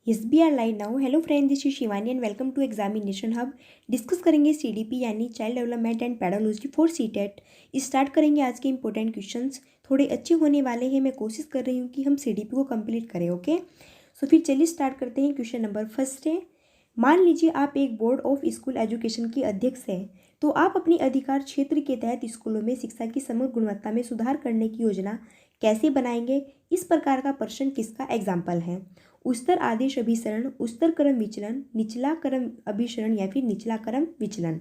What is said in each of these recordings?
Yes we are live now. Hello friend, this is Shivani and welcome to examination hub. Discuss करेंगे CDP यानी child development and pedagogy for CTET. Start करेंगे आज के important questions. थोड़े अच्छे होने वाले हैं। मैं कोशिश कर रही हूँ कि हम सीडीपी को कंप्लीट करें। ओके, सो फिर चलिए स्टार्ट करते हैं। क्वेश्चन नंबर फर्स्ट है, मान लीजिए आप एक बोर्ड ऑफ स्कूल एजुकेशन के अध्यक्ष हैं, तो आप अपनी अधिकार क्षेत्र के तहत स्कूलों में शिक्षा की समग्र गुणवत्ता में सुधार करने की योजना कैसे बनाएंगे। इस प्रकार का प्रश्न किसका एग्जाम्पल है? उच्चतर आदेश अभिसरण, उच्चतर क्रम विचलन, निचला क्रम अभिसरण या फिर निचला क्रम विचलन,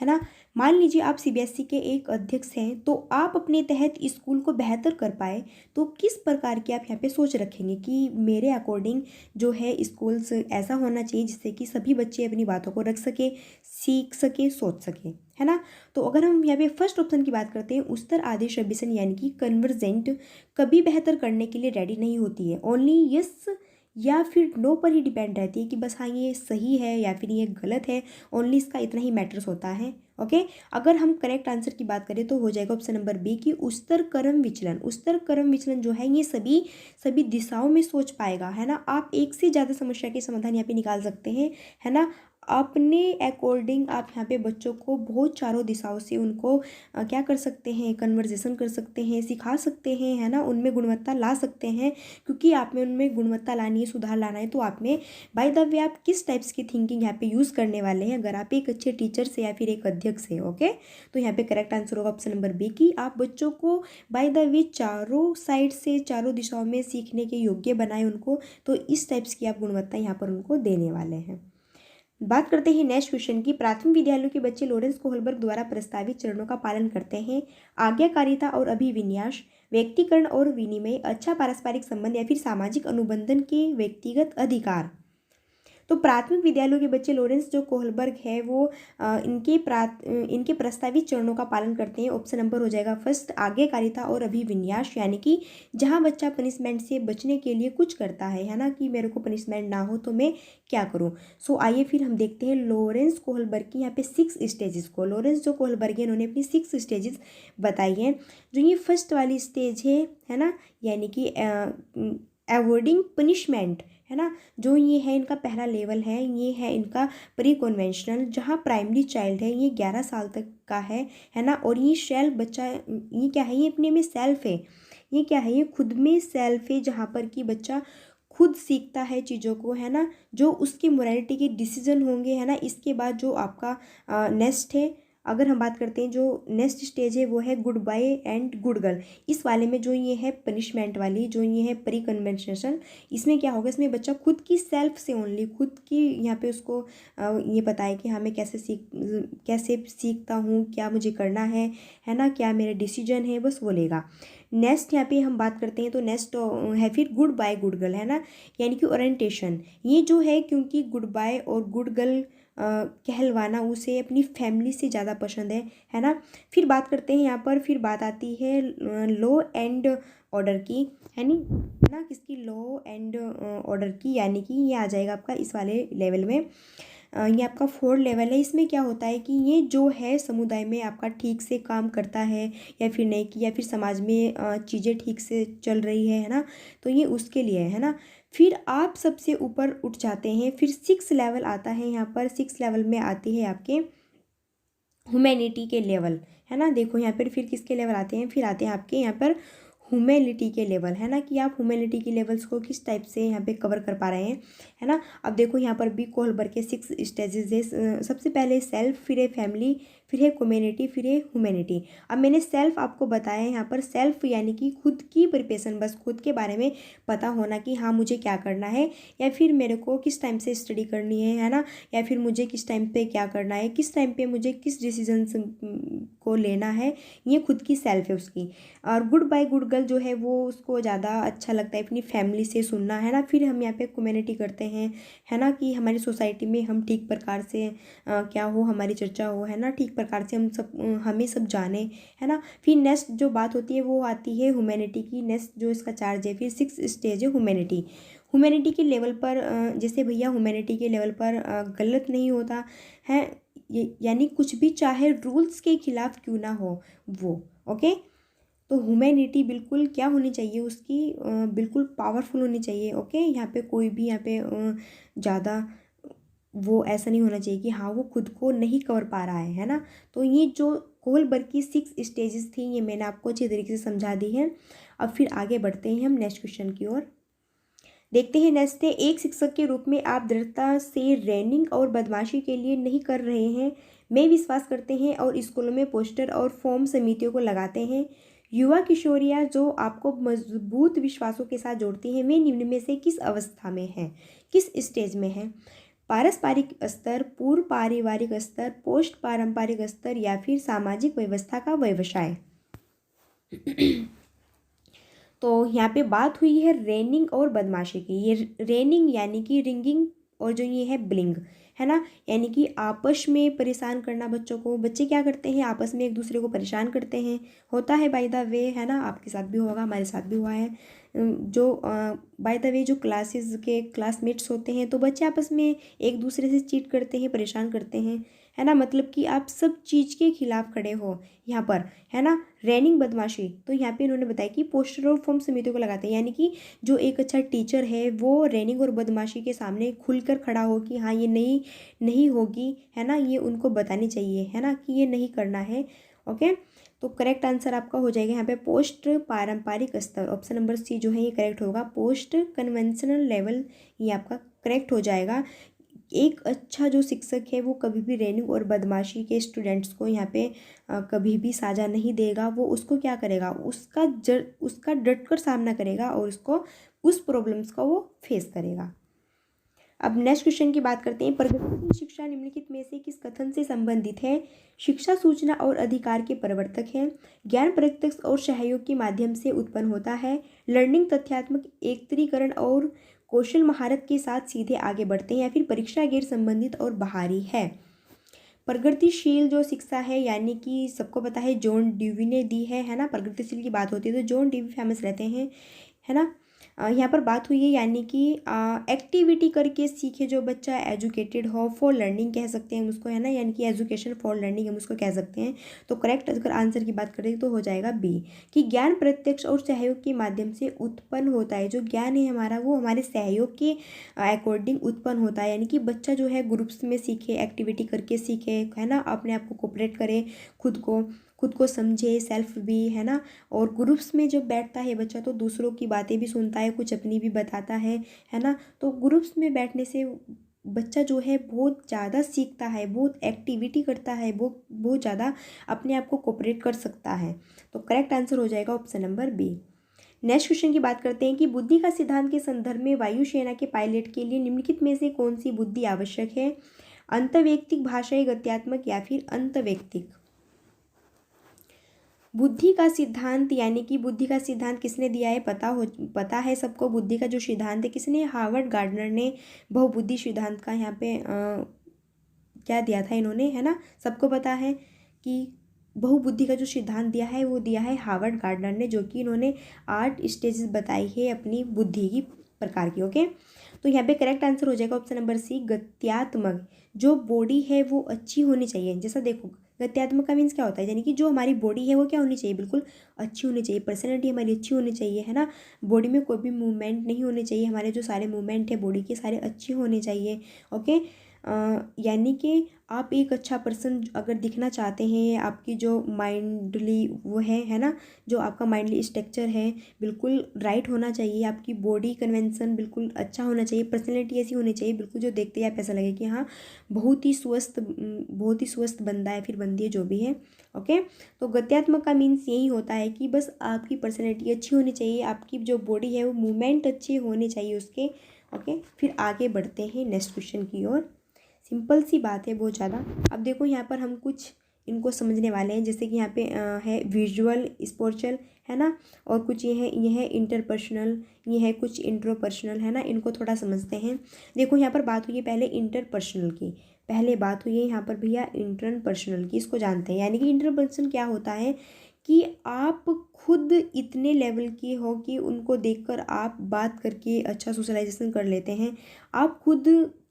है ना। मान लीजिए आप सीबीएसई के एक अध्यक्ष हैं, तो आप अपने तहत स्कूल को बेहतर कर पाए तो किस प्रकार की आप यहाँ पे सोच रखेंगे कि मेरे अकॉर्डिंग जो है स्कूल्स ऐसा होना चाहिए जिससे कि सभी बच्चे अपनी बातों को रख सके, सीख सके, सोच सके, है ना। तो अगर हम यहाँ पे फर्स्ट ऑप्शन की बात करते हैं, उच्चतर आदेश अभिसरण यानी कि कन्वर्जेंट कभी बेहतर करने के लिए रेडी नहीं होती है। ओनली यस या फिर नो पर ही डिपेंड रहती है कि बस हाँ ये सही है या फिर ये गलत है। ओनली इसका इतना ही मैटर्स होता है। ओके, अगर हम करेक्ट आंसर की बात करें तो हो जाएगा ऑप्शन नंबर बी की उच्चतर क्रम विचलन। उच्चतर क्रम विचलन जो है ये सभी सभी दिशाओं में सोच पाएगा, है ना। आप एक से ज़्यादा समस्या के समाधान यहाँ पे निकाल सकते हैं, है ना। अपने अकॉर्डिंग आप यहाँ पे बच्चों को बहुत चारों दिशाओं से उनको क्या कर सकते हैं, कन्वर्जेशन कर सकते हैं, सिखा सकते हैं, है ना। उनमें गुणवत्ता ला सकते हैं, क्योंकि आप में उनमें गुणवत्ता लानी है, सुधार लाना है। तो आप में बाय द वे आप किस टाइप्स की थिंकिंग यहाँ पे यूज़ करने वाले हैं, अगर आप एक अच्छे टीचर से या फिर एक अध्यक्ष से। ओके, तो यहाँ पे करेक्ट आंसर होगा ऑप्शन नंबर बी की आप बच्चों को बाय द वे चारों साइड से, चारों दिशाओं में सीखने के योग्य बनाए उनको। तो इस टाइप्स की आप गुणवत्ता यहाँ पर उनको देने वाले हैं। बात करते हैं नेक्स्ट क्वेश्चन की। प्राथमिक विद्यालयों के बच्चे लॉरेंस कोहलबर्ग द्वारा प्रस्तावित चरणों का पालन करते हैं। आज्ञाकारिता और अभिविन्यास, व्यक्तिकरण और विनिमय, अच्छा पारस्परिक संबंध या फिर सामाजिक अनुबंधन के व्यक्तिगत अधिकार। तो प्राथमिक विद्यालयों के बच्चे लॉरेंस जो कोहलबर्ग है वो इनके प्रस्तावित चरणों का पालन करते हैं। ऑप्शन नंबर हो जाएगा फर्स्ट आज्ञाकारिता और अभिविन्यास, यानी कि जहाँ बच्चा पनिशमेंट से बचने के लिए कुछ करता है ना, कि मेरे को पनिशमेंट ना हो तो मैं क्या करूँ। सो आइए फिर हम देखते हैं लॉरेंस कोहलबर्ग की यहाँ पे 6 स्टेजेस को। लॉरेंस जो कोहलबर्ग है इन्होंने अपनी 6 स्टेजेस बताई हैं। जो ये फर्स्ट वाली स्टेज है ना, यानी कि अवॉइडिंग पनिशमेंट, है ना। जो ये है इनका पहला लेवल है, ये है इनका प्री कन्वेंशनल, जहाँ प्राइमरी चाइल्ड है ये 11 साल तक का है ना। और ये सेल्फ बच्चा, ये क्या है, ये अपने में सेल्फ है, ये क्या है, ये खुद में सेल्फ है, जहाँ पर कि बच्चा खुद सीखता है चीज़ों को, है ना। जो उसकी मोरालिटी के डिसीजन होंगे, है ना। इसके बाद जो आपका नेक्स्ट है, अगर हम बात करते हैं जो नेक्स्ट स्टेज है वो है good boy and good girl. इस वाले में जो ये है पनिशमेंट वाली, जो ये है प्री कन्वेंशनल, इसमें क्या होगा, इसमें बच्चा खुद की सेल्फ से ओनली खुद की यहाँ पे उसको ये पता है कि हाँ मैं कैसे सीखता हूँ, क्या मुझे करना है ना, क्या मेरा डिसीजन है, बस वो लेगा। नेक्स्ट यहाँ पे हम बात करते हैं तो नेक्स्ट है फिर गुड बाय गुड गर्ल, है ना, यानी कि ओरिएंटेशन। ये जो है क्योंकि गुड बाय और गुड गर्ल कहलवाना उसे अपनी फैमिली से ज़्यादा पसंद है ना। फिर बात करते हैं यहाँ पर, फिर बात आती है लॉ एंड ऑर्डर की, है नी, है ना, किसकी, लॉ एंड ऑर्डर की, यानी कि ये आ जाएगा आपका इस वाले लेवल में। ये आपका 4 लेवल है। इसमें क्या होता है कि ये जो है समुदाय में आपका ठीक से काम करता है या फिर नहीं, कि या फिर समाज में चीज़ें ठीक से चल रही है ना, तो ये उसके लिए है ना। फिर आप सबसे ऊपर उठ जाते हैं, फिर 6 लेवल आता है यहाँ पर। 6 लेवल में आती है आपके ह्यूमैनिटी के लेवल, है ना। देखो यहाँ पर फिर किसके लेवल आते हैं, फिर आते हैं आपके यहाँ पर ह्यूमैनिटी के लेवल, है ना, कि आप ह्यूमैनिटी के लेवल्स को किस टाइप से यहाँ पे कवर कर पा रहे हैं, है ना। अब देखो यहाँ पर भी कोहलबर्ग के 6 स्टेजेस है। सबसे पहले सेल्फ, फिर है फैमिली, फिर है कम्युनिटी, फिर है ह्यूमैनिटी। अब मैंने सेल्फ आपको बताया है यहाँ पर, सेल्फ यानी कि खुद की प्रिपरेशन, बस खुद के बारे में पता होना कि हाँ मुझे क्या करना है, या फिर मेरे को किस टाइम से स्टडी करनी है ना, या फिर मुझे किस टाइम पे क्या करना है, किस टाइम पे मुझे किस डिसीजन को लेना है, ये खुद की सेल्फ है उसकी। और गुड बाय गुड गर्ल जो है वो उसको ज़्यादा अच्छा लगता है अपनी फैमिली से सुनना, है ना। फिर हम यहाँ पे कम्युनिटी करते हैं, है ना, कि हमारी सोसाइटी में हम ठीक प्रकार से क्या हो, हमारी चर्चा हो, है ना, ठीक प्रकार से हमें सब जाने, है ना। फिर नेक्स्ट जो बात होती है वो आती है ह्यूमैनिटी की। नेक्स्ट जो इसका चार्ज है, फिर 6 स्टेज है ह्यूमैनिटी। ह्यूमैनिटी के लेवल पर जैसे भैया ह्यूमैनिटी के लेवल पर गलत नहीं होता है, यानी कुछ भी चाहे रूल्स के खिलाफ क्यों ना हो वो। ओके, तो ह्यूमैनिटी बिल्कुल क्या होनी चाहिए उसकी, बिल्कुल पावरफुल होनी चाहिए। ओके, यहाँ पे कोई भी यहाँ पे ज़्यादा वो ऐसा नहीं होना चाहिए कि हाँ वो खुद को नहीं कर पा रहा है ना। तो ये जो कोहलबर्ग की 6 स्टेजेस थी ये मैंने आपको अच्छी तरीके से समझा दी है। अब फिर आगे बढ़ते हैं हम नेक्स्ट क्वेश्चन की ओर। देखते हैं नेक्स्ट है, एक शिक्षक के रूप में आप दृढ़ता से रैगिंग और बदमाशी के लिए नहीं कर रहे हैं, मैं विश्वास करते हैं और स्कूलों में पोस्टर और फॉर्म समितियों को लगाते हैं। युवा किशोरियाँ जो आपको मजबूत विश्वासों के साथ जोड़ती हैं, वे निम्न में से किस अवस्था में हैं, किस स्टेज में हैं? पारस्परिक स्तर, पूर्व पारिवारिक स्तर, पोस्ट पारंपरिक स्तर या फिर सामाजिक व्यवस्था का व्यवसाय। तो यहाँ पे बात हुई है रेनिंग और बदमाशी की। ये रेनिंग यानी कि रिंगिंग, और जो ये है ब्लिंग, है ना, यानी कि आपस में परेशान करना बच्चों को। बच्चे क्या करते हैं, आपस में एक दूसरे को परेशान करते हैं, होता है बाय द वे, है ना, आपके साथ भी होगा, हमारे साथ भी हुआ है। जो बाय द वे जो क्लासेस के क्लासमेट्स होते हैं तो बच्चे आपस में एक दूसरे से चीट करते हैं, परेशान करते हैं, है ना, मतलब कि आप सब चीज़ के खिलाफ खड़े हो यहाँ पर, है ना। रैगिंग बदमाशी, तो यहाँ पे इन्होंने बताया कि पोस्टर और फॉर्म समितियों को लगाते हैं, यानी कि जो एक अच्छा टीचर है वो रैगिंग और बदमाशी के सामने खुलकर खड़ा हो कि हाँ ये नहीं नहीं होगी, है ना, ये उनको बतानी चाहिए, है ना, कि ये नहीं करना है। ओके, तो करेक्ट आंसर आपका हो जाएगा यहाँ पे पोस्ट पारंपरिक स्तर, ऑप्शन नंबर सी जो है ये करेक्ट होगा, पोस्ट कन्वेंशनल लेवल, ये आपका करेक्ट हो जाएगा। एक अच्छा जो शिक्षक है वो कभी भी रैगिंग और बदमाशी के स्टूडेंट्स को यहाँ पे कभी भी साझा नहीं देगा। वो उसको क्या करेगा, उसका डट कर सामना करेगा और उसको उस प्रॉब्लम्स का वो फेस करेगा। अब नेक्स्ट क्वेश्चन की बात करते हैं, प्रगतिशील शिक्षा निम्नलिखित में से किस कथन से संबंधित है? शिक्षा सूचना और अधिकार के प्रवर्तक है, ज्ञान प्रत्यक्ष और सहयोग के माध्यम से उत्पन्न होता है, लर्निंग तथ्यात्मक एकत्रीकरण और कौशल महारत के साथ सीधे आगे बढ़ते हैं, या फिर परीक्षा गैर संबंधित और बाहरी है। प्रगतिशील जो शिक्षा है यानी कि सबको पता है जॉन ड्यूवी ने दी है ना। प्रगतिशील की बात होती है तो जॉन ड्यूवी फेमस रहते हैं, है ना। यहाँ पर बात हुई है यानी कि एक्टिविटी करके सीखे जो बच्चा एजुकेटेड हो, फॉर लर्निंग कह सकते हैं हम उसको, है ना, यानी कि एजुकेशन फॉर लर्निंग हम उसको कह सकते हैं। तो करेक्ट अगर आंसर की बात करें तो हो जाएगा बी, कि ज्ञान प्रत्यक्ष और सहयोग के माध्यम से उत्पन्न होता है। जो ज्ञान है हमारा वो हमारे सहयोग के अकॉर्डिंग उत्पन्न होता है, यानी कि बच्चा जो है ग्रुप्स में सीखे, एक्टिविटी करके सीखे, है ना, अपने आप को कोऑपरेट करे, खुद को समझे, सेल्फ भी, है ना। और ग्रुप्स में जब बैठता है बच्चा तो दूसरों की बातें भी सुनता है, कुछ अपनी भी बताता है ना। तो ग्रुप्स में बैठने से बच्चा जो है बहुत ज़्यादा सीखता है, बहुत एक्टिविटी करता है, बहुत ज़्यादा अपने आप को कोऑपरेट कर सकता है। तो करेक्ट आंसर हो जाएगा option number B. Next question की बात करते हैं कि बुद्धि का सिद्धांत के संदर्भ में वायुसेना के पायलट के लिए निम्नलिखित में से कौन सी बुद्धि आवश्यक है? अंतर्वैयक्तिक, भाषाई, गत्यात्मक या फिर अंतर्वैयक्तिक? बुद्धि का सिद्धांत यानी कि बुद्धि का सिद्धांत किसने दिया है, पता है सबको। बुद्धि का जो सिद्धांत है किसने, हार्वर्ड गार्डनर ने बहुबुद्धि सिद्धांत का यहाँ पे क्या दिया था इन्होंने, है ना, सबको पता है कि बहुबुद्धि का जो सिद्धांत दिया है वो दिया है हार्वर्ड गार्डनर ने, जो कि इन्होंने 8 स्टेजेस बताई है अपनी बुद्धि की प्रकार की। ओके, तो यहाँ पे करेक्ट आंसर हो जाएगा ऑप्शन नंबर सी, गत्यात्मक। जो बॉडी है वो अच्छी होनी चाहिए। जैसा देखो गत्यात्मक का मीन्स क्या होता है, यानी कि जो हमारी बॉडी है वो क्या होनी चाहिए, बिल्कुल अच्छी होनी चाहिए, पर्सनैलिटी हमारी अच्छी होनी चाहिए, है ना। बॉडी में कोई भी मूवमेंट नहीं होने चाहिए, हमारे जो सारे मूवमेंट है बॉडी के सारे अच्छे होने चाहिए। ओके, यानी कि आप एक अच्छा पर्सन अगर दिखना चाहते हैं, आपकी जो माइंडली वो है ना, जो आपका माइंडली स्ट्रक्चर है बिल्कुल राइट होना चाहिए, आपकी बॉडी कन्वेंशन बिल्कुल अच्छा होना चाहिए, पर्सनैलिटी ऐसी होनी चाहिए बिल्कुल जो देखते ही आप ऐसा लगे कि हाँ बहुत ही स्वस्थ बंदा है फिर बंदी है जो भी है। ओके, तो गत्यात्मक का मीन्स यही होता है कि बस आपकी पर्सनैलिटी अच्छी होनी चाहिए, आपकी जो बॉडी है वो मूवमेंट अच्छे होने चाहिए उसके। ओके, फिर आगे बढ़ते हैं नेक्स्ट क्वेश्चन की ओर। सिंपल सी बात है बहुत ज़्यादा। अब देखो यहाँ पर हम कुछ इनको समझने वाले हैं, जैसे कि यहाँ पे है विजुअल स्पिरिचुअल, है ना, और कुछ ये है इंटरपर्सनल, ये है कुछ इंट्रोपर्सनल, है ना। इनको थोड़ा समझते हैं। देखो यहाँ पर बात हुई है पहले इंटरपर्सनल की, पहले बात हुई है यहाँ पर भैया इंटरपर्सनल की, इसको जानते हैं। यानी कि इंटरपर्सनल क्या होता है कि आप खुद इतने लेवल के हो कि उनको देखकर आप बात करके अच्छा सोशलाइजेशन कर लेते हैं। आप खुद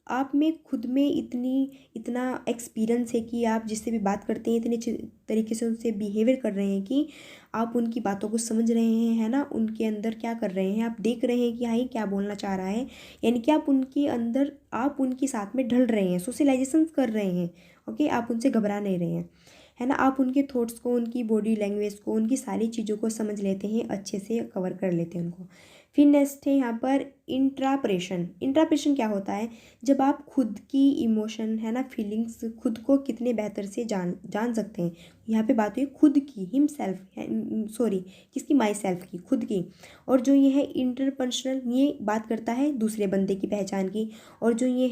आप में खुद में इतना एक्सपीरियंस है कि आप जिससे भी बात करते हैं इतने अच्छे तरीके से उनसे बिहेवियर कर रहे हैं कि आप उनकी बातों को समझ रहे हैं, है ना, उनके अंदर क्या कर रहे हैं, आप देख रहे हैं कि हाँ ये क्या बोलना चाह रहा है, यानी कि आप उनके अंदर, आप उनके साथ में ढल रहे हैं, सोशलाइजेशन कर रहे हैं। ओके, आप उनसे घबरा नहीं रहे हैं, है ना, आप उनके थॉट्स को, उनकी बॉडी लैंग्वेज को, उनकी सारी चीज़ों को समझ लेते हैं, अच्छे से कवर कर लेते हैं उनको। फिर नेक्स्ट है यहाँ पर इंट्राप्रेशन। इंट्राप्रेशन क्या होता है? जब आप खुद की इमोशन, है ना, फीलिंग्स खुद को कितने बेहतर से जान सकते हैं। यहाँ पे बात हुई खुद की, हिम सेल्फ, सॉरी किसकी, माई सेल्फ की, खुद की। और जो ये है इंटरपर्सनल, ये बात करता है दूसरे बंदे की पहचान की। और जो ये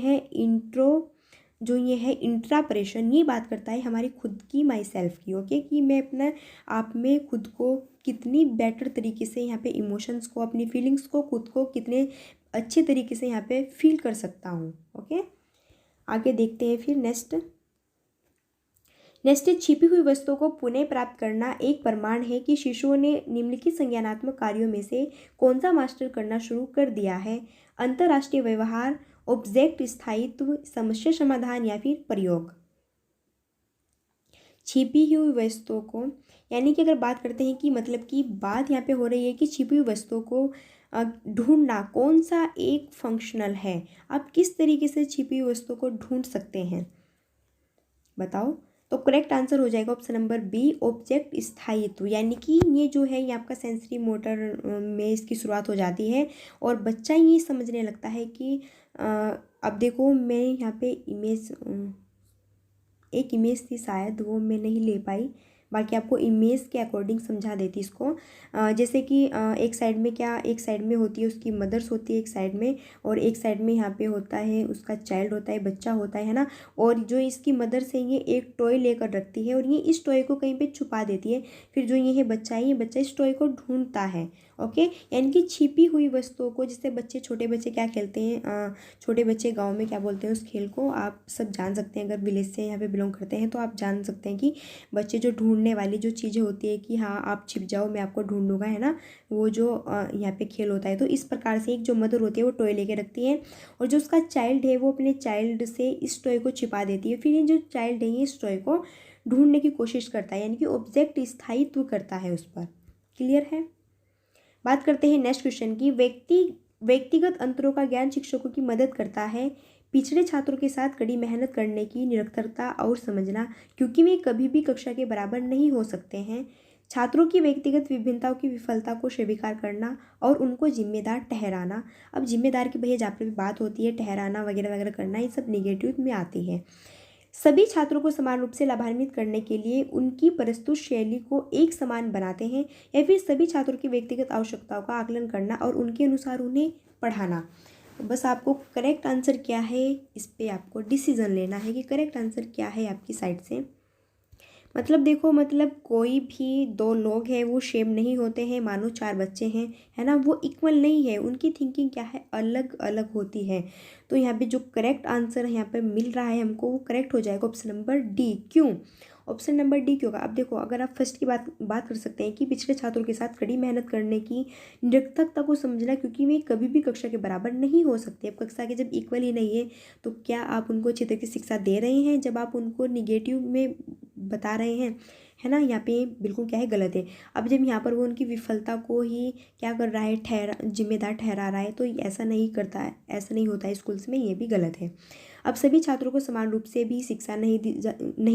है इंट्राप्रेशन, ये बात करता है हमारी खुद की, माई सेल्फ की। ओके, कि मैं अपना आप में खुद को कितनी बेटर तरीके से यहाँ पे इमोशंस को, अपनी फीलिंग्स को, खुद को कितने अच्छे तरीके से यहाँ पे फील कर सकता हूँ। ओके, आगे देखते हैं फिर नेक्स्ट छिपी हुई वस्तुओं को पुनः प्राप्त करना एक प्रमाण है कि शिशुओं ने निम्नलिखित संज्ञानात्मक कार्यों में से कौन सा मास्टर करना शुरू कर दिया है? अंतर्राष्ट्रीय व्यवहार, ऑब्जेक्ट स्थायित्व, समस्या समाधान या फिर प्रयोग। छिपी हुई वस्तुओं को, यानी कि अगर बात करते हैं कि मतलब कि बात यहाँ पे हो रही है कि छिपी हुई वस्तुओं को ढूंढना कौन सा एक फंक्शनल है। आप किस तरीके से छिपी हुई वस्तुओं को ढूंढ सकते हैं, बताओ। तो करेक्ट आंसर हो जाएगा ऑप्शन नंबर बी, ऑब्जेक्ट स्थायित्व। यानी कि ये जो है ये आपका सेंसरी मोटर में इसकी शुरुआत हो जाती है और बच्चा ये समझने लगता है कि अब देखो मैं यहाँ पे एक इमेज थी, शायद वो मैं नहीं ले पाई, बाकी आपको इमेज के अकॉर्डिंग समझा देती इसको। जैसे कि एक साइड में क्या, एक साइड में होती है उसकी मदर्स होती है एक साइड में, और एक साइड में यहाँ पे होता है उसका चाइल्ड होता है, बच्चा होता है ना। और जो इसकी मदर्स है ये एक टॉय लेकर रखती है और ये इस टॉय को कहीं पे छुपा देती है। फिर जो ये है बच्चा है, ये बच्चा इस टॉय को ढूंढता है। ओके, यानी कि छिपी हुई वस्तुओं को, जिससे बच्चे, छोटे बच्चे क्या खेलते हैं, छोटे बच्चे गाँव में क्या बोलते हैं उस खेल को, आप सब जान सकते हैं, अगर विलेज से यहाँ पे बिलोंग करते हैं तो आप जान सकते हैं कि बच्चे जो ढूंढने वाली जो चीज़ें होती है कि हाँ आप छिप जाओ मैं आपको ढूंढूंगा, है ना, वो जो यहाँ पे खेल होता है। तो इस प्रकार से एक जो मदर होती है वो टॉय लेके रखती है और जो उसका चाइल्ड है वो अपने चाइल्ड से इस टॉय को छिपा देती है। फिर ये जो चाइल्ड है ये इस टॉय को ढूंढने की कोशिश करता है, यानी कि ऑब्जेक्ट स्थायित्व करता है उस पर। क्लियर है? बात करते हैं नेक्स्ट क्वेश्चन की। व्यक्तिगत अंतरों का ज्ञान शिक्षकों की मदद करता है। पिछड़े छात्रों के साथ कड़ी मेहनत करने की निरर्थकता और समझना, क्योंकि वे कभी भी कक्षा के बराबर नहीं हो सकते हैं। छात्रों की व्यक्तिगत विभिन्नताओं की विफलता को स्वीकार करना और उनको जिम्मेदार ठहराना। अब जिम्मेदार की भैया जहाँ पर भी बात होती है ठहराना वगैरह वगैरह करना, ये सब निगेटिव में आती है। सभी छात्रों को समान रूप से लाभान्वित करने के लिए उनकी प्रस्तुत शैली को एक समान बनाते हैं, या फिर सभी छात्रों की व्यक्तिगत आवश्यकताओं का आकलन करना और उनके अनुसार उन्हें पढ़ाना। तो बस आपको करेक्ट आंसर क्या है इस पे आपको डिसीजन लेना है कि करेक्ट आंसर क्या है आपकी साइड से। मतलब देखो, मतलब कोई भी दो लोग हैं वो सेम नहीं होते हैं। मानो चार बच्चे हैं, है ना, वो इक्वल नहीं है, उनकी थिंकिंग क्या है, अलग अलग होती है। तो यहाँ पे जो करेक्ट आंसर यहाँ पे मिल रहा है हमको वो करेक्ट हो जाएगा ऑप्शन नंबर डी। क्यों ऑप्शन नंबर डी क्यों? अब देखो, अगर आप फर्स्ट की बात कर सकते हैं कि पिछले छात्रों के साथ कड़ी मेहनत करने की निरर्थकता को समझना, क्योंकि वे कभी भी कक्षा के बराबर नहीं हो सकते। अब कक्षा के जब इक्वल ही नहीं है तो क्या आप उनको अच्छी तरह की शिक्षा दे रहे हैं जब आप उनको निगेटिव में बता रहे हैं, है ना। यहाँ पे बिल्कुल क्या है, गलत है। अब जब यहाँ पर वो उनकी विफलता को ही क्या कर रहा है, जिम्मेदार ठहरा रहा है, तो ऐसा नहीं करता है, ऐसा नहीं होता है स्कूल्स में, ये भी गलत है। अब सभी छात्रों को समान रूप से भी शिक्षा नहीं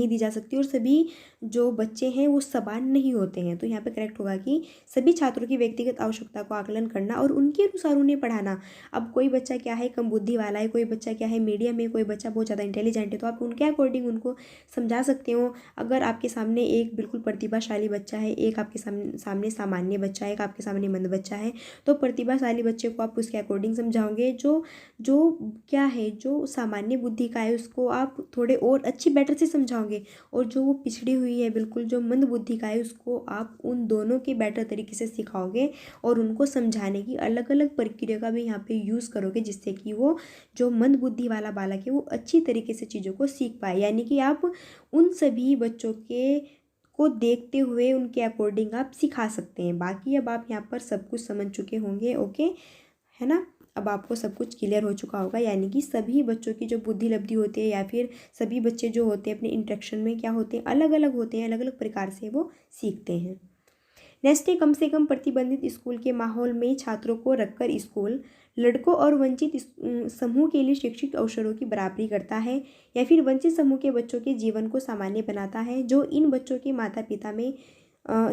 दी जा सकती और सभी जो बच्चे हैं वो समान नहीं होते हैं। तो यहाँ पे करेक्ट होगा कि सभी छात्रों की व्यक्तिगत आवश्यकता को आकलन करना और उनके अनुसार उन्हें पढ़ाना। अब कोई बच्चा क्या है, कम बुद्धि वाला है, कोई बच्चा क्या है, मीडियम है, कोई बच्चा बहुत ज़्यादा इंटेलिजेंट है, तो आप उनके अकॉर्डिंग उनको समझा सकते हो। अगर आपके सामने एक बिल्कुल प्रतिभाशाली बच्चा है, एक आपके सामने सामान्य बच्चा है, एक आपके सामने मंद बच्चा है, तो प्रतिभाशाली बच्चे को आप उसके अकॉर्डिंग समझाओगे। जो क्या है, जो सामान्य बुद्धि का है उसको आप थोड़े और अच्छी बेटर से समझाओगे, और जो वो पिछड़ी हुई है बिल्कुल, जो मंद बुद्धि का है, उसको आप उन दोनों के बेटर तरीके से सिखाओगे और उनको समझाने की अलग अलग प्रक्रिया का भी यहाँ पे यूज़ करोगे, जिससे कि वो जो मंद बुद्धि वाला बालक है वो अच्छी तरीके से चीज़ों को सीख पाए। यानी कि आप उन सभी बच्चों को देखते हुए उनके अकॉर्डिंग आप सिखा सकते हैं। बाकी अब आप यहाँ पर सब कुछ समझ चुके होंगे, ओके, है ना। अब आपको सब कुछ क्लियर हो चुका होगा, यानी कि सभी बच्चों की जो बुद्धि लब्धि होती है या फिर सभी बच्चे जो होते हैं अपने इंटरेक्शन में क्या होते हैं, अलग अलग होते हैं, अलग अलग प्रकार से वो सीखते हैं। नेक्स्ट है, कम से कम प्रतिबंधित स्कूल के माहौल में छात्रों को रखकर स्कूल लड़कों और वंचित समूह के लिए शैक्षिक अवसरों की बराबरी करता है या फिर वंचित समूह के बच्चों के जीवन को सामान्य बनाता है, जो इन बच्चों के माता पिता में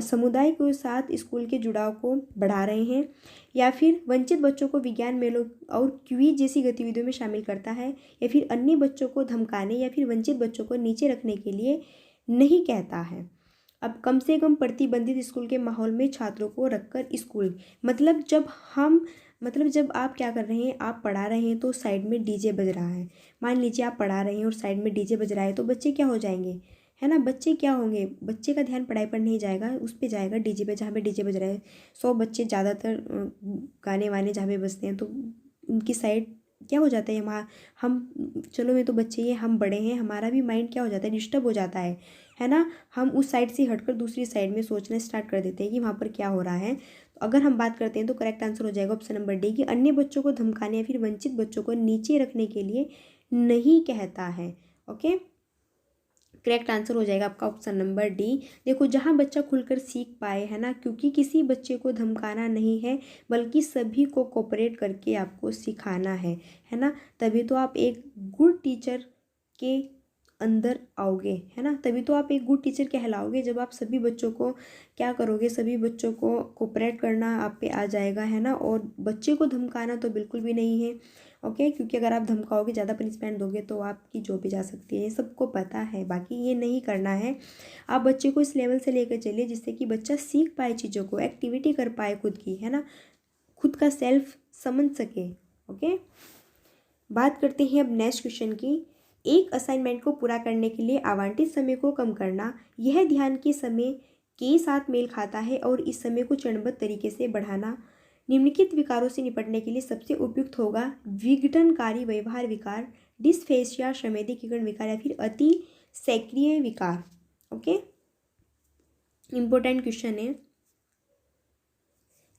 समुदाय के साथ स्कूल के जुड़ाव को बढ़ा रहे हैं, या फिर वंचित बच्चों को विज्ञान मेलों और क्विज जैसी गतिविधियों में शामिल करता है, या फिर अन्य बच्चों को धमकाने या फिर वंचित बच्चों को नीचे रखने के लिए नहीं कहता है। अब कम से कम प्रतिबंधित स्कूल के माहौल में छात्रों को रखकर स्कूल, मतलब जब आप क्या कर रहे हैं, आप पढ़ा रहे हैं तो साइड में डीजे बज रहा है। मान लीजिए आप पढ़ा रहे हैं और साइड में डीजे बज रहा है, तो बच्चे क्या हो जाएंगे, है ना, बच्चे क्या होंगे, बच्चे का ध्यान पढ़ाई पर नहीं जाएगा, उस पर जाएगा डीजे पे, जहाँ पे डीजे बज रहा है। 100 बच्चे ज़्यादातर गाने वाने जहाँ पे बजते हैं तो उनकी साइड क्या हो जाता है, हम चलो में तो बच्चे ही हम बड़े हैं, हमारा भी माइंड क्या हो जाता है, डिस्टर्ब हो जाता है ना। हम उस साइड से हटकर दूसरी साइड में सोचना स्टार्ट कर देते हैं कि वहाँ पर क्या हो रहा है। तो अगर हम बात करते हैं तो करेक्ट आंसर हो जाएगा ऑप्शन नंबर डी, कि अन्य बच्चों को धमकाने या फिर वंचित बच्चों को नीचे रखने के लिए नहीं कहता है। ओके, करेक्ट आंसर हो जाएगा आपका ऑप्शन नंबर डी। देखो, जहाँ बच्चा खुलकर सीख पाए, है ना, क्योंकि किसी बच्चे को धमकाना नहीं है बल्कि सभी को कोऑपरेट करके आपको सिखाना है ना, तभी तो आप एक गुड टीचर के अंदर आओगे, है ना, तभी तो आप एक गुड टीचर कहलाओगे जब आप सभी बच्चों को क्या करोगे, सभी बच्चों को कोऑपरेट करना आप पे आ जाएगा, है ना, और बच्चे को धमकाना तो बिल्कुल भी नहीं है। ओके, क्योंकि अगर आप धमकाओगे, ज़्यादा पनिशमेंट दोगे तो आपकी जॉब भी जा सकती है, ये सबको पता है, बाकी ये नहीं करना है। आप बच्चे को इस लेवल से लेकर चलिए जिससे कि बच्चा सीख पाए चीज़ों को, एक्टिविटी कर पाए खुद की, है ना, खुद का सेल्फ समझ सके। ओके, बात करते हैं अब नेक्स्ट क्वेश्चन की। एक असाइनमेंट को पूरा करने के लिए आवंटित समय को कम करना, यह ध्यान के समय के साथ मेल खाता है और इस समय को चरणबद्ध तरीके से बढ़ाना निम्नलिखित विकारों से निपटने के लिए सबसे उपयुक्त होगा। विघटनकारी व्यवहार विकार, डिस्फेसिया, संवेदीकरण विकार या फिर अति सक्रिय विकार। ओके, इम्पोर्टेंट क्वेश्चन है।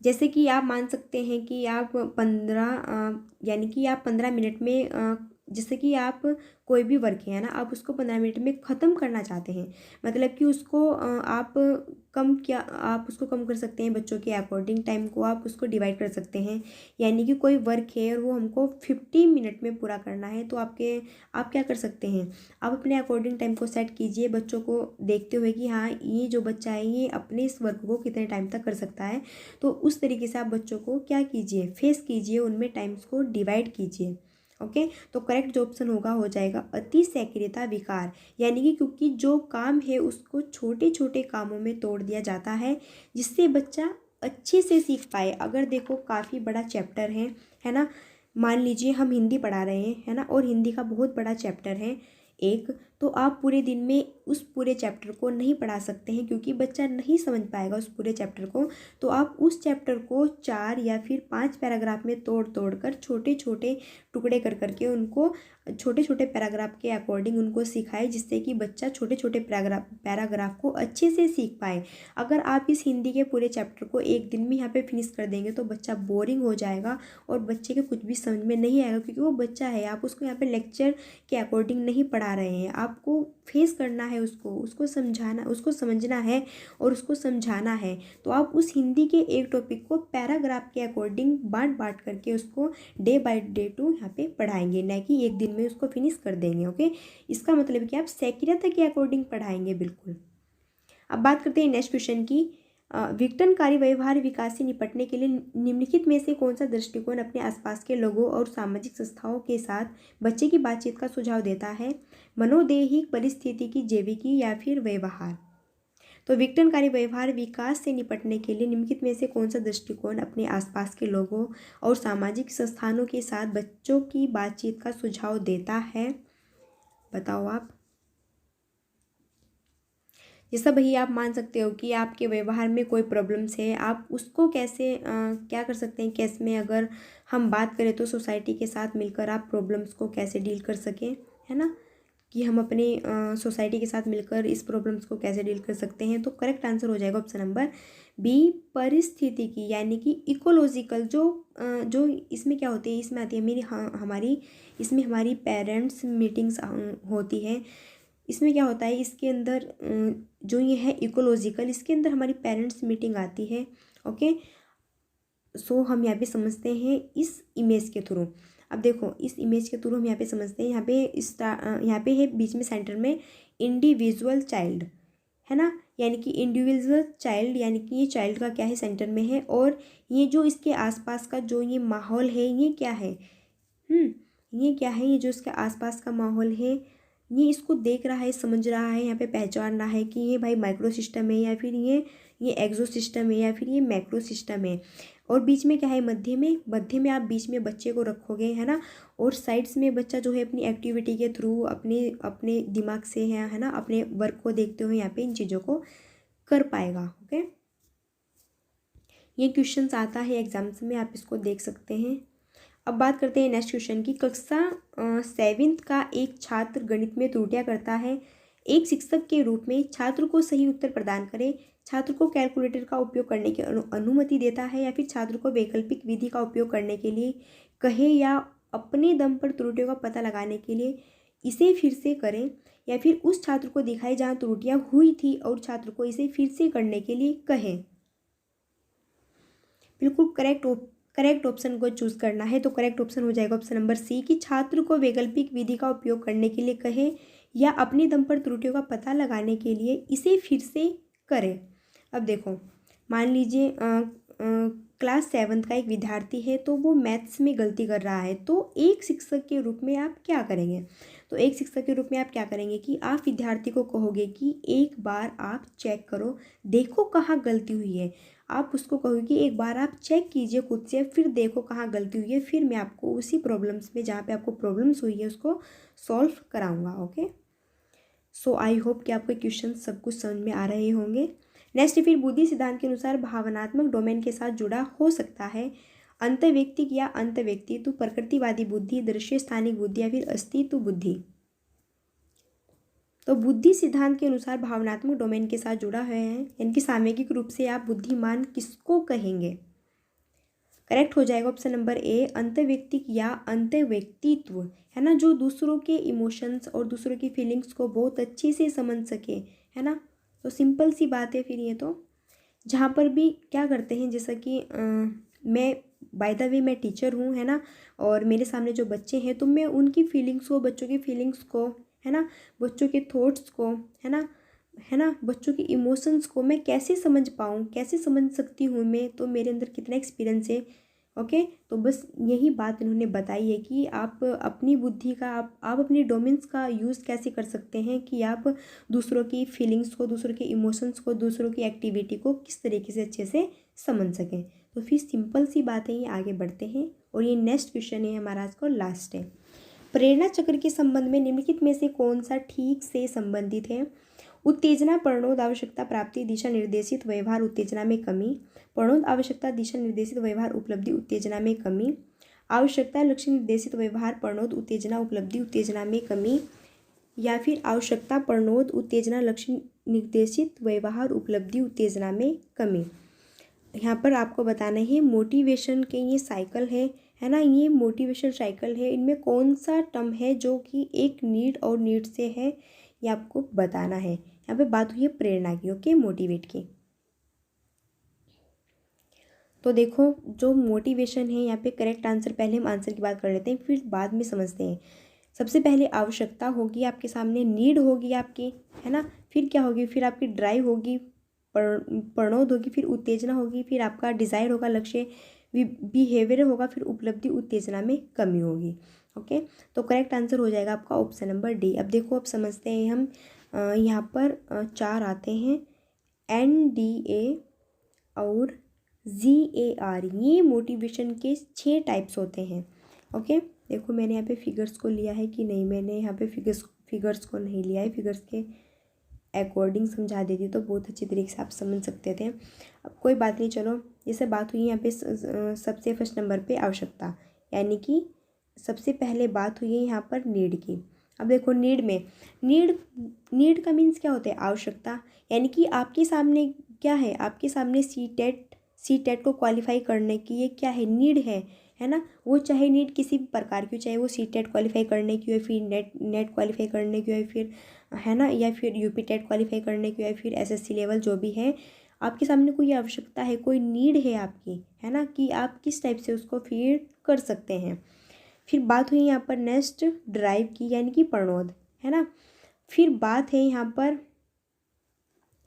जैसे कि आप मान सकते हैं कि आप 15 मिनट में जैसे कि आप कोई भी वर्क है ना, आप उसको 15 मिनट में ख़त्म करना चाहते हैं, मतलब कि उसको आप उसको कम कर सकते हैं, बच्चों के अकॉर्डिंग टाइम को आप उसको डिवाइड कर सकते हैं। यानी कि कोई वर्क है और वो हमको 50 मिनट में पूरा करना है, तो आप क्या कर सकते हैं, आप अपने अकॉर्डिंग टाइम को सेट कीजिए, बच्चों को देखते हुए कि हाँ, ये जो बच्चा है ये अपने इस वर्क को कितने टाइम तक कर सकता है, तो उस तरीके से आप बच्चों को क्या कीजिए, फेस कीजिए, उनमें टाइम्स को डिवाइड कीजिए। ओके, तो करेक्ट जो ऑप्शन होगा हो जाएगा अति सक्रियता विकार, यानी कि क्योंकि जो काम है उसको छोटे छोटे कामों में तोड़ दिया जाता है जिससे बच्चा अच्छे से सीख पाए। अगर देखो काफ़ी बड़ा चैप्टर है ना, मान लीजिए हम हिंदी पढ़ा रहे हैं, है ना, और हिंदी का बहुत बड़ा चैप्टर है एक, तो आप पूरे दिन में उस पूरे चैप्टर को नहीं पढ़ा सकते हैं क्योंकि बच्चा नहीं समझ पाएगा उस पूरे चैप्टर को। तो आप उस चैप्टर को 4 या फिर 5 पैराग्राफ में तोड़ कर छोटे छोटे टुकड़े कर करके उनको छोटे छोटे पैराग्राफ के अकॉर्डिंग उनको सिखाए, जिससे कि बच्चा छोटे छोटे पैराग्राफ को अच्छे से सीख पाए। अगर आप इस हिंदी के पूरे चैप्टर को एक दिन में यहाँ पे फिनिश कर देंगे तो बच्चा बोरिंग हो जाएगा और बच्चे के कुछ भी समझ में नहीं आएगा, क्योंकि वो बच्चा है, आप उसको यहाँ पे लेक्चर के अकॉर्डिंग नहीं पढ़ा रहे हैं, आपको फेस करना है, उसको समझाना, उसको समझना है और उसको समझाना है। तो आप उस हिंदी के एक टॉपिक को पैराग्राफ के अकॉर्डिंग बांट करके उसको डे बाय डे टू यहाँ पे पढ़ाएंगे, न कि एक दिन में उसको फिनिश कर देंगे। ओके, इसका मतलब कि आप सक्रियता के अकॉर्डिंग पढ़ाएंगे बिल्कुल। अब बात करते हैं नेक्स्ट क्वेश्चन की। विघटनकारी व्यवहार विकास से निपटने के लिए निम्नलिखित में से कौन सा दृष्टिकोण अपने आसपास के लोगों और सामाजिक संस्थाओं के साथ बच्चे की बातचीत का सुझाव देता है? मनोदैहिक, परिस्थितिकी, जैविकी या फिर व्यवहार। तो विघटनकारी व्यवहार विकास से निपटने के लिए निम्नलिखित में से कौन सा दृष्टिकोण अपने आसपास के लोगों और सामाजिक संस्थानों के साथ बच्चों की बातचीत का सुझाव देता है? बताओ आप। जैसा भैया आप मान सकते हो कि आपके व्यवहार में कोई प्रॉब्लम्स है, आप उसको कैसे क्या कर सकते हैं, केस में अगर हम बात करें तो सोसाइटी के साथ मिलकर आप प्रॉब्लम्स को कैसे डील कर सकें, है ना, कि हम अपने सोसाइटी के साथ मिलकर इस प्रॉब्लम्स को कैसे डील कर सकते हैं। तो करेक्ट आंसर हो जाएगा ऑप्शन नंबर बी, परिस्थितिकी यानी कि इकोलॉजिकल। जो इसमें क्या होती है, इसमें आती है मेरी हमारी इसमें हमारी पेरेंट्स मीटिंग्स होती है। इसमें क्या होता है, इसके अंदर जो ये है इकोलॉजिकल, इसके अंदर हमारी पेरेंट्स मीटिंग आती है। ओके, सो हम यहाँ पे समझते हैं इस इमेज के थ्रू। अब देखो इस इमेज के थ्रू हम यहाँ पे समझते हैं, यहाँ पे है बीच में सेंटर में इंडिविजुअल चाइल्ड, है ना, यानी कि इंडिविजुअल चाइल्ड यानी कि ये चाइल्ड का क्या है, सेंटर में है। और ये जो इसके आसपास का जो ये माहौल है, ये क्या है, ये क्या है, ये जो इसके आसपास का माहौल है, ये इसको देख रहा है, समझ रहा है, यहाँ पे पहचान रहा है कि ये भाई माइक्रो सिस्टम है या फिर ये एक्सो सिस्टम है या फिर ये मैक्रो सिस्टम है। और बीच में क्या है, मध्य में आप बीच में बच्चे को रखोगे, है ना, और साइड्स में बच्चा जो है अपनी एक्टिविटी के थ्रू अपने अपने दिमाग से है ना, अपने वर्क को देखते हुए यहाँ पे इन चीज़ों को कर पाएगा। ओके, ये क्वेश्चंस आता है एग्जाम्स में, आप इसको देख सकते हैं। अब बात करते हैं नेक्स्ट क्वेश्चन की। कक्षा 7th का एक छात्र गणित में त्रुटियां करता है। एक शिक्षक के रूप में छात्र को सही उत्तर प्रदान करें, छात्र को कैलकुलेटर का उपयोग करने की अनुमति देता है या फिर छात्र को वैकल्पिक विधि का उपयोग करने के लिए कहे या अपने दम पर त्रुटियों का पता लगाने के लिए इसे फिर से करें, या फिर उस छात्र को दिखाए जहाँ त्रुटियां हुई थी और छात्र को इसे फिर से करने के लिए कहें। बिल्कुल करेक्ट ऑप्शन को चूज करना है। तो करेक्ट ऑप्शन हो जाएगा ऑप्शन नंबर सी, कि छात्र को वैकल्पिक विधि का उपयोग करने के लिए कहे या अपने दम पर त्रुटियों का पता लगाने के लिए इसे फिर से करें। अब देखो, मान लीजिए क्लास 7th का एक विद्यार्थी है, तो वो मैथ्स में गलती कर रहा है। तो एक शिक्षक के रूप में आप क्या करेंगे, कि आप विद्यार्थी को कहोगे कि एक बार आप चेक करो, देखो कहाँ गलती हुई है। आप उसको कहोगे कि एक बार आप चेक कीजिए खुद से, फिर देखो कहाँ गलती हुई है, फिर मैं आपको उसी प्रॉब्लम्स में जहाँ पे आपको प्रॉब्लम्स हुई है उसको सॉल्व कराऊंगा। ओके, सो आई होप कि आपके क्वेश्चन सब कुछ समझ में आ रहे होंगे। नेक्स्ट, फिर बुद्धि सिद्धांत के अनुसार भावनात्मक डोमेन के साथ जुड़ा हो सकता है अंतर्व्यक्तिक या अंतर्व्यक्तित्व, प्रकृतिवादी बुद्धि, दृश्य स्थानिक बुद्धि या फिर अस्तित्व बुद्धि। तो बुद्धि सिद्धांत के अनुसार भावनात्मक डोमेन के साथ जुड़ा है, यानी कि सामयिक रूप से आप बुद्धिमान किसको कहेंगे। करेक्ट हो जाएगा ऑप्शन नंबर ए, अंतर्व्यक्तिक या अंतर्व्यक्तित्व, है ना, जो दूसरों के इमोशंस और दूसरों की फीलिंग्स को बहुत अच्छे से समझ सके, है ना। तो सिंपल सी बात है फिर ये, तो जहाँ पर भी क्या करते हैं, जैसा कि मैं बाय द वे मैं टीचर हूँ, है ना, और मेरे सामने जो बच्चे हैं, तो मैं उनकी फीलिंग्स को, बच्चों की फीलिंग्स को, है ना, बच्चों के थॉट्स को, है ना, बच्चों के इमोशंस को मैं कैसे समझ पाऊँ, कैसे समझ सकती हूँ मैं, तो मेरे अंदर कितना एक्सपीरियंस है। ओके, तो बस यही बात इन्होंने बताई है कि आप अपनी बुद्धि का, आप अपनी डोमेन्स का यूज़ कैसे कर सकते हैं कि आप दूसरों की फीलिंग्स को, दूसरों के इमोशंस को, दूसरों की एक्टिविटी को किस तरीके से अच्छे से समझ सकें। तो फिर सिंपल सी बात है, ये आगे बढ़ते हैं। और ये नेक्स्ट क्वेश्चन है हमारा आज का, लास्ट है। प्रेरणा चक्र के संबंध में निम्नलिखित में से कौन सा ठीक से संबंधित है। उत्तेजना, प्रणोद, आवश्यकता, प्राप्ति, दिशा निर्देशित व्यवहार, उत्तेजना में कमी। प्रणोद, आवश्यकता, दिशा निर्देशित व्यवहार, उपलब्धि, उत्तेजना में कमी। आवश्यकता, लक्ष्य निर्देशित व्यवहार, प्रणोद, उत्तेजना, उपलब्धि, उत्तेजना में कमी। या फिर आवश्यकता, प्रणोद, उत्तेजना, लक्ष्य निर्देशित व्यवहार, उपलब्धि, उत्तेजना में कमी। यहाँ पर आपको बताना है मोटिवेशन के ये साइकिल है ना, ये मोटिवेशन साइकिल है, इनमें कौन सा टर्म है जो कि एक नीड और नीड से है, ये आपको बताना है। यहाँ पे बात हुई है प्रेरणा की, ओके, मोटिवेट की। तो देखो, जो मोटिवेशन है यहाँ पे करेक्ट आंसर, पहले हम आंसर की बात कर लेते हैं, फिर बाद में समझते हैं। सबसे पहले आवश्यकता होगी आपके सामने, नीड होगी आपकी, है ना, फिर क्या होगी, फिर आपकी ड्राइव होगी, प्रणोद होगी, फिर उत्तेजना होगी, फिर आपका डिज़ायर होगा, लक्ष्य, बिहेवियर होगा, फिर उपलब्धि, उत्तेजना में कमी होगी। ओके, तो करेक्ट आंसर हो जाएगा आपका ऑप्शन नंबर डी। अब देखो, अब समझते हैं हम, यहाँ पर 4 आते हैं, NDA और GAR, ये मोटिवेशन के 6 टाइप्स होते हैं। ओके, देखो मैंने यहाँ पे फिगर्स को लिया है कि नहीं, मैंने यहाँ पे फिगर्स को नहीं लिया है, फिगर्स के अकॉर्डिंग समझा देती तो बहुत अच्छी तरीके से आप समझ सकते थे। अब कोई बात नहीं, चलो जैसे बात हुई यहाँ पे सबसे फर्स्ट नंबर पे आवश्यकता, यानी कि सबसे पहले बात हुई है यहाँ पर नीड की। अब देखो नीड में, नीड का मीन्स क्या होता है, आवश्यकता, यानी कि आपके सामने क्या है, आपके सामने सी टेट को क्वालिफाई करने की ये क्या है, नीड है ना। वो चाहे नीड किसी भी प्रकार की हो, चाहे वो सी टेट क्वालिफाई करने की हो, फिर नेट क्वालिफाई करने की हो, फिर है ना, या फिर यूपी टेट क्वालिफाई करने की हो, या फिर एसएससी लेवल जो भी है, आपके सामने कोई आवश्यकता है, कोई नीड है आपकी, है ना, कि आप किस टाइप से उसको फीड कर सकते हैं। फिर बात हुई यहाँ पर नेक्स्ट ड्राइव की, यानी कि प्रणोद, है ना। फिर बात है यहाँ पर,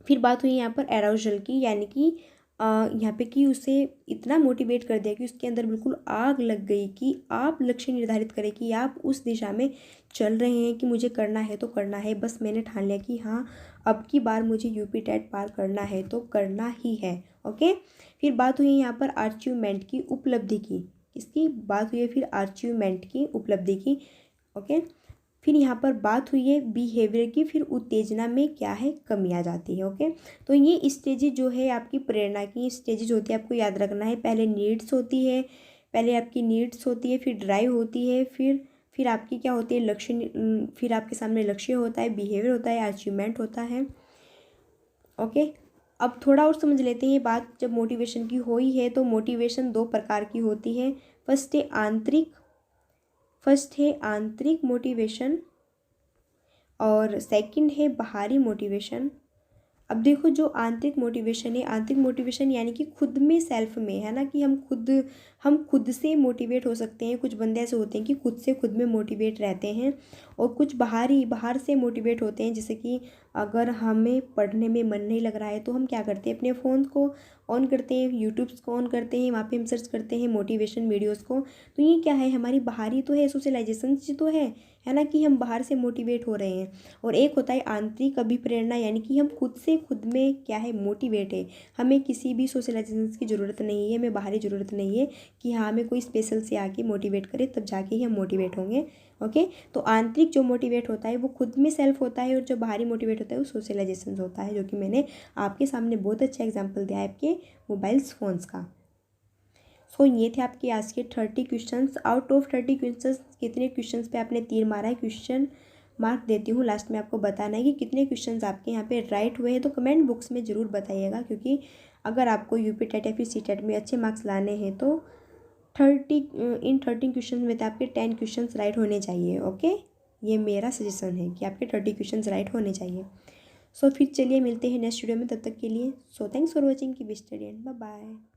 फिर बात हुई यहाँ पर एराउजल की, यानी कि यहाँ पे कि उसे इतना मोटिवेट कर दिया कि उसके अंदर बिल्कुल आग लग गई कि आप लक्ष्य निर्धारित करें कि आप उस दिशा में चल रहे हैं कि मुझे करना है तो करना है, बस मैंने ठान लिया कि हाँ अब की बार मुझे यूपी टेट पार करना है तो करना ही है। ओके। फिर बात हुई यहाँ पर अचीवमेंट की, उपलब्धि की, इसकी बात हुई है फिर अचीवमेंट की, उपलब्धि की। ओके। फिर यहाँ पर बात हुई है बिहेवियर की, फिर उत्तेजना में क्या है, कमी आ जाती है। ओके। तो ये स्टेजेज जो है आपकी प्रेरणा की स्टेजेज होती है, आपको याद रखना है। पहले नीड्स होती है, पहले आपकी नीड्स होती है, फिर ड्राइव होती है, फिर आपकी क्या होती है, लक्ष्य, फिर आपके सामने लक्ष्य होता है, बिहेवियर होता है, अचीवमेंट होता है। ओके। अब थोड़ा और समझ लेते हैं बात, जब मोटिवेशन की हुई है तो मोटिवेशन दो प्रकार की होती है। फर्स्ट है आंतरिक मोटिवेशन और सेकंड है बाहरी मोटिवेशन। अब देखो जो आंतरिक मोटिवेशन है, आंतरिक मोटिवेशन यानी कि खुद में, सेल्फ में, है ना, कि हम खुद से मोटिवेट हो सकते हैं। कुछ बंदे ऐसे होते हैं कि खुद में मोटिवेट रहते हैं, और कुछ बाहर से मोटिवेट होते हैं। जैसे कि अगर हमें पढ़ने में मन नहीं लग रहा है तो हम क्या करते हैं, अपने फ़ोन को ऑन करते हैं, यूट्यूब्स को ऑन करते हैं, वहाँ पे हम सर्च करते हैं मोटिवेशन वीडियोज़ को। तो ये क्या है, हमारी बाहरी तो है, सोशलाइजेशन तो है ना, कि हम बाहर से मोटिवेट हो रहे हैं। और एक होता है आंतरिक अभिप्रेरणा, यानी कि हम खुद में क्या है, मोटिवेट है। हमें किसी भी सोशलाइजेशन की ज़रूरत नहीं है, हमें बाहरी ज़रूरत नहीं है कि हाँ हमें कोई स्पेशल से आके मोटिवेट करे, तब जाके ही हम मोटिवेट होंगे। ओके। तो आंतरिक जो मोटिवेट होता है वो खुद में सेल्फ होता है, और जो बाहरी मोटिवेट होता है वो सोशलाइजेशन होता है, जो कि मैंने आपके सामने बहुत अच्छा एग्जाम्पल दिया है आपके मोबाइल्स फ़ोन्स का। सो ये थे आपके आज के 30 क्वेश्चंस। आउट ऑफ 30 क्वेश्चंस कितने क्वेश्चंस पे आपने तीर मारा है, क्वेश्चन मार्क देती हूँ लास्ट में आपको बताना है कि कितने क्वेश्चंस आपके यहाँ पे राइट हुए हैं। तो कमेंट बॉक्स में ज़रूर बताइएगा, क्योंकि अगर आपको यूपी टेट या फिर सी टेट में अच्छे मार्क्स लाने हैं तो 13 क्वेश्चन में तो आपके 10 क्वेश्चन राइट होने चाहिए। ओके। ये मेरा सजेशन है कि आपके 30 क्वेश्चन राइट होने चाहिए। सो फिर चलिए मिलते हैं नेक्स्ट वीडियो में, तब तक के लिए so thanks for watching, keep study and bye bye.